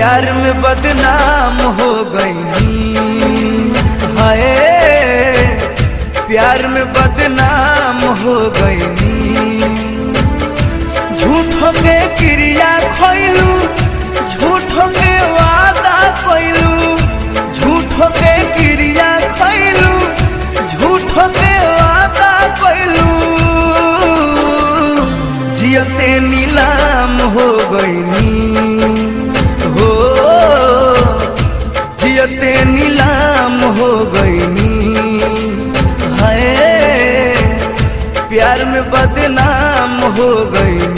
प्यार में बदनाम हो गई। हाय प्यार में बदनाम हो गई। झूठों के क्रिया खोइलू, झूठों के वादा कोइलू, झूठों के क्रिया खोइलू, झूठों के वादा कोइलू। जियते नीलाम हो गई हो, जियते नीलाम हो गई। हाय प्यार में बदनाम हो गई।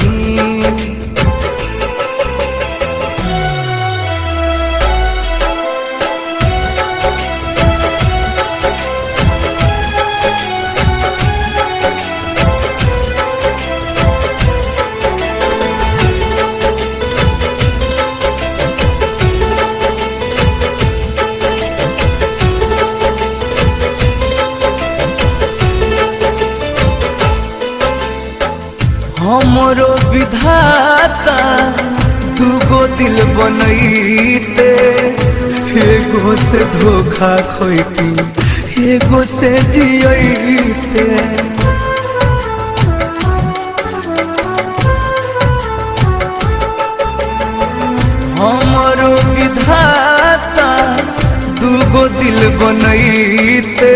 हमरो विधाता दूगो दिल बनैते, एगो से धोखा खोइती, एगो से जियते। हमरो विधाता दूगो दिल बनैते,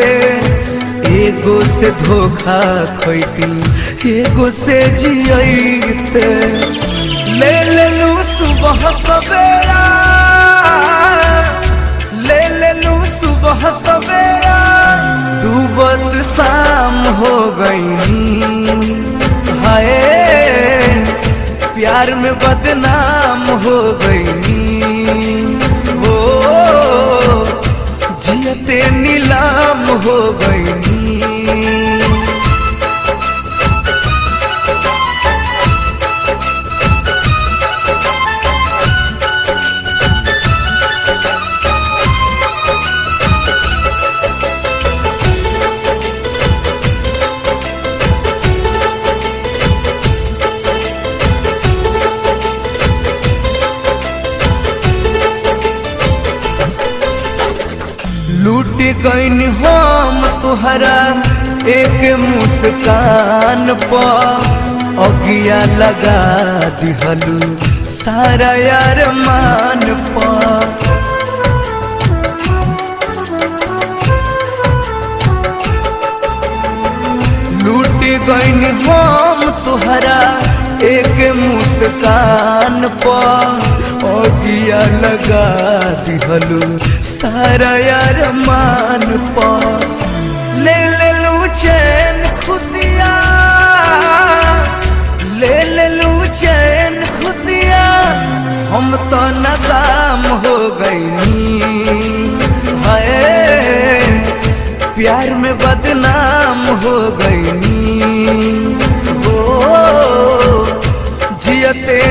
एगो से धोखा खोइती, एगो से जियते। ले लेलू सुबह सवेरा, ले लेलू सुबह सवेरा, डूबत शाम हो गई। हाय प्यार में बदनाम हो गई। ओ जियते नीलाम हो गई। लूट गईन हम तुहरा एक मुस्कान पर, अगिया लगा दिहलू सारा यार मान पर। लूट गईन हम तुहरा एक मुस्कान पर, अगिया लगा दिहलू सारा यार मान पर। ले लेलू चैन खुशियाँ, ले लेलू चैन खुशियाँ, हम तो नाकाम हो गई। हाय प्यार में बदनाम हो गई। ओ जियते